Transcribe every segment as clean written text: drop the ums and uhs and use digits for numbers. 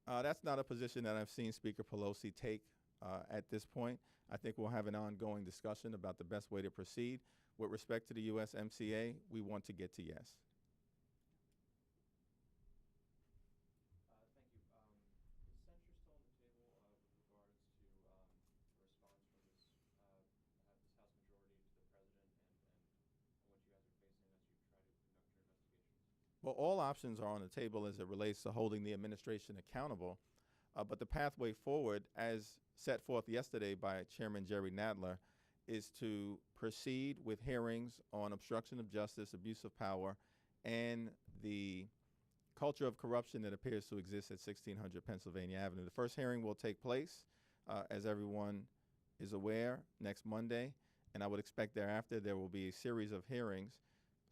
That's not a position that I've seen Speaker Pelosi take at this point. I think we'll have an ongoing discussion about the best way to proceed. With respect to the USMCA, we want to get to yes. Thank you. Is censure still on the table with regards to a response from this House majority to the president and what you guys are facing as you try to conduct your investigations? Well, all options are on the table as it relates to holding the administration accountable. But the pathway forward, as set forth yesterday by Chairman Jerry Nadler, is to proceed with hearings on obstruction of justice, abuse of power, and the culture of corruption that appears to exist at 1600 Pennsylvania Avenue. The first hearing will take place, as everyone is aware, next Monday, and I would expect thereafter there will be a series of hearings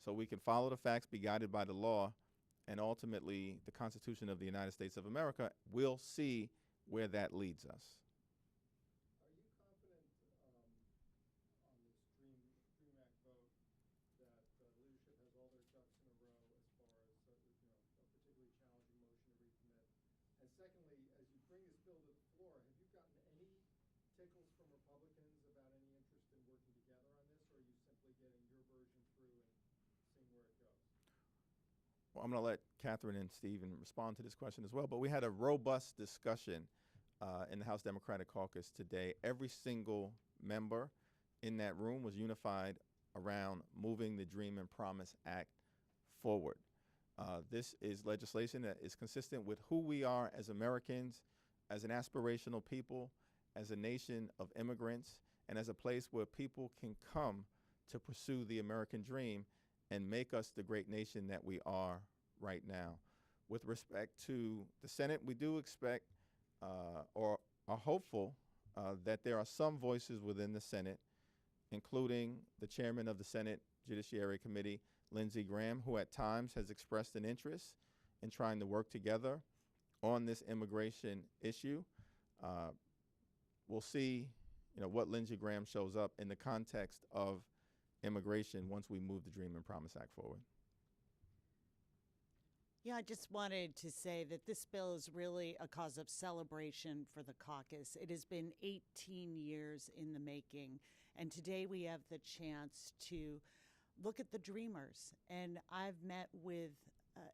so we can follow the facts, be guided by the law, and ultimately the Constitution of the United States of America. We'll see where that leads us. Are you confident on this DREAM Act vote that leadership has all their ducks in a row as far as a particularly challenging motion to recommit? And secondly, as you bring this bill to the floor, have you gotten any tickles from Republicans about any interest in working together on this, or are you simply getting your version through and seeing where it goes? Well, I'm going to let Catherine and Stephen respond to this question as well, but we had a robust discussion in the House Democratic Caucus today. Every single member in that room was unified around moving the Dream and Promise Act forward. This is legislation that is consistent with who we are as Americans, as an aspirational people, as a nation of immigrants, and as a place where people can come to pursue the American dream and make us the great nation that we are right now. With respect to the Senate, we do expect or are hopeful that there are some voices within the Senate, including the chairman of the Senate Judiciary Committee, Lindsey Graham, who at times has expressed an interest in trying to work together on this immigration issue. We'll see, what Lindsey Graham shows up in the context of immigration once we move the Dream and Promise Act forward. Yeah, I just wanted to say that this bill is really a cause of celebration for the caucus. It has been 18 years in the making, and today we have the chance to look at the dreamers. And I've met with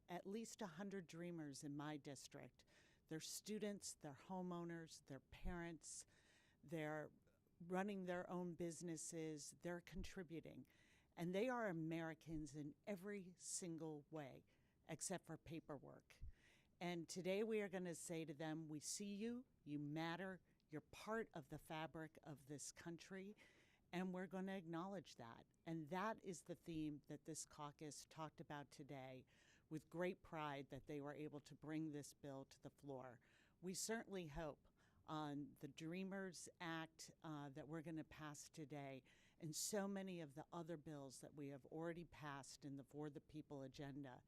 at least 100 dreamers in my district. They're students, they're homeowners, they're parents, they're running their own businesses, they're contributing. And they are Americans in every single way, except for paperwork. And today we are going to say to them, we see you, you matter, you're part of the fabric of this country, and we're going to acknowledge that. And that is the theme that this caucus talked about today with great pride that they were able to bring this bill to the floor. We certainly hope on the Dreamers Act that we're going to pass today and so many of the other bills that we have already passed in the For the People agenda,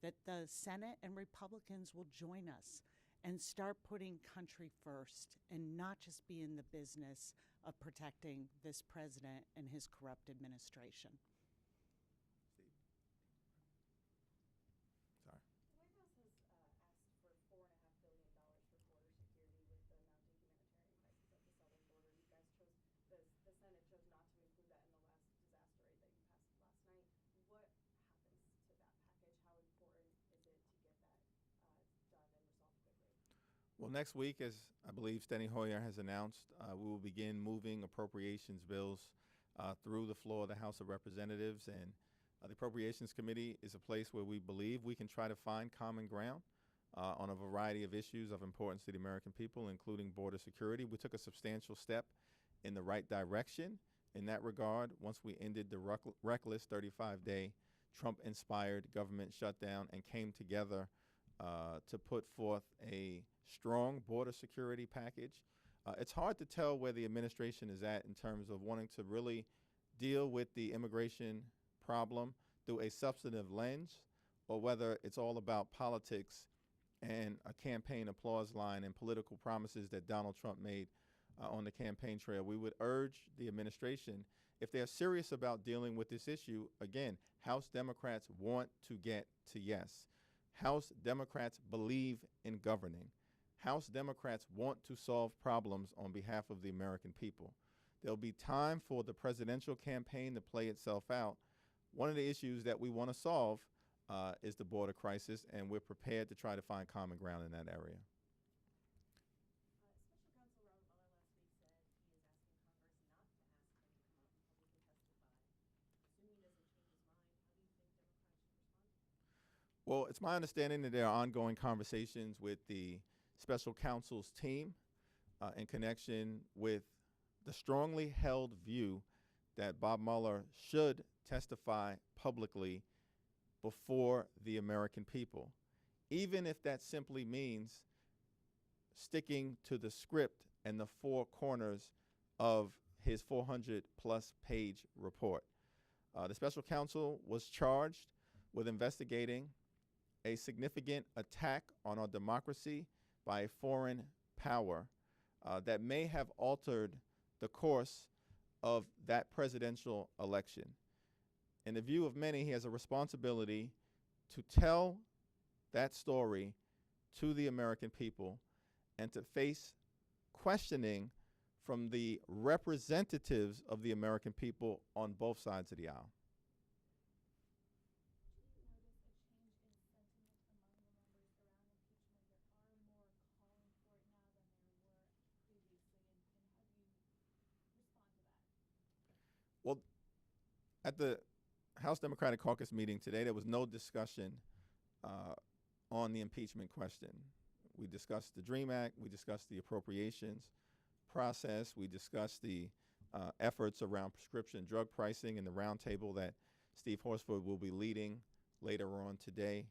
that the Senate and Republicans will join us and start putting country first and not just be in the business of protecting this president and his corrupt administration. Steve. Sorry. The White House has asked for $4.5 billion for border security with the mounting humanitarian crisis at the southern border. You guys chose, the Senate chose not to include that in the last disaster rate that you passed last night. What happens to that package? How important is it to get that done and resolved quickly? Well, next week, as I believe Steny Hoyer has announced, we will begin moving appropriations bills through the floor of the House of Representatives. And the Appropriations Committee is a place where we believe we can try to find common ground on a variety of issues of importance to the American people, including border security. We took a substantial step in the right direction in that regard once we ended the reckless 35-day Trump-inspired government shutdown and came together to put forth a strong border security package. It's hard to tell where the administration is at in terms of wanting to really deal with the immigration problem through a substantive lens, or whether it's all about politics and a campaign applause line and political promises that Donald Trump made on the campaign trail. We would urge the administration, if they're serious about dealing with this issue, again, House Democrats want to get to yes. House Democrats believe in governing. House Democrats want to solve problems on behalf of the American people. There'll be time for the presidential campaign to play itself out. One of the issues that we want to solve is the border crisis, and we're prepared to try to find common ground in that area. Special Counsel Robert Mueller last week said he is asking Congress not to ask him to come up in public and testify. Assuming he doesn't change his mind, how do you think Democrats should respond? Well, it's my understanding that there are ongoing conversations with the special counsel's team in connection with the strongly held view that Bob Mueller should testify publicly before the American people, even if that simply means sticking to the script and the four corners of his 400-plus page report. The special counsel was charged with investigating a significant attack on our democracy by a foreign power that may have altered the course of that presidential election. In the view of many, he has a responsibility to tell that story to the American people and to face questioning from the representatives of the American people on both sides of the aisle. Well, at the House Democratic Caucus meeting today, there was no discussion on the impeachment question. We discussed the DREAM Act, we discussed the appropriations process, we discussed the efforts around prescription drug pricing and the roundtable that Steve Horsford will be leading later on today.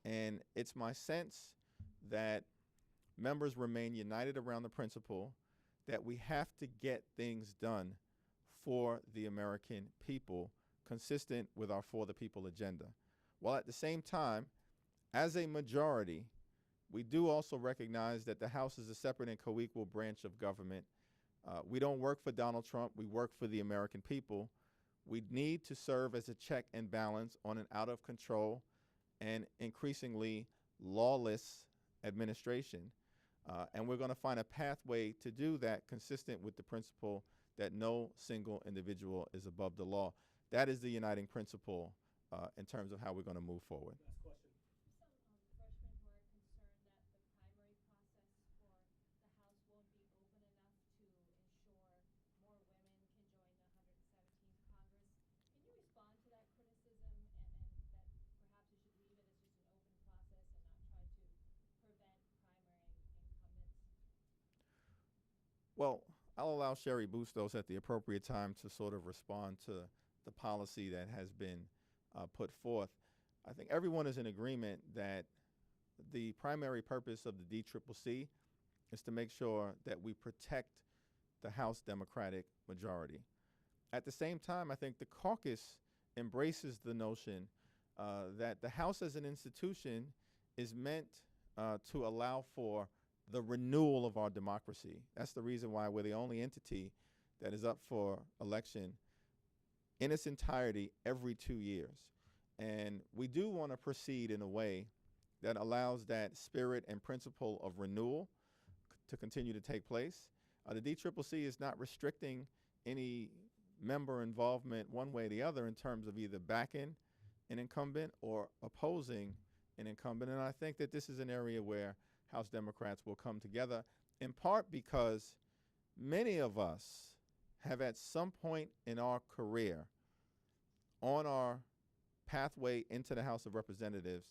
And it's my sense that members remain united around the principle that we have to get things done for the American people, consistent with our For the People agenda. While at the same time, as a majority, we do also recognize that the House is a separate and co-equal branch of government. We don't work for Donald Trump, we work for the American people. We need to serve as a check and balance on an out of control and increasingly lawless administration. And we're going to find a pathway to do that consistent with the principle that no single individual is above the law. That is the uniting principle in terms of how we're going to move forward. Last question. Some freshmen who are concerned that the primary process for the House won't be open enough to ensure more women can join the 117th Congress. Can you respond to that criticism and that perhaps we should leave it as just an open process and not try to prevent primary incumbents? Well, I'll allow Sherry Bustos at the appropriate time to sort of respond to the policy that has been put forth. I think everyone is in agreement that the primary purpose of the DCCC is to make sure that we protect the House Democratic majority. At the same time, I think the caucus embraces the notion that the House as an institution is meant to allow for the renewal of our democracy. That's the reason why we're the only entity that is up for election in its entirety every 2 years. And we do want to proceed in a way that allows that spirit and principle of renewal to continue to take place. The DCCC is not restricting any member involvement one way or the other in terms of either backing an incumbent or opposing an incumbent. And I think that this is an area where House Democrats will come together, in part because many of us have at some point in our career on our pathway into the House of Representatives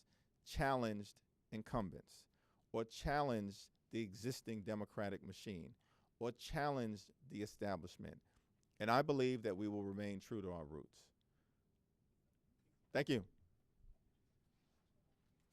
challenged incumbents or challenged the existing Democratic machine or challenged the establishment. And I believe that we will remain true to our roots. Thank you.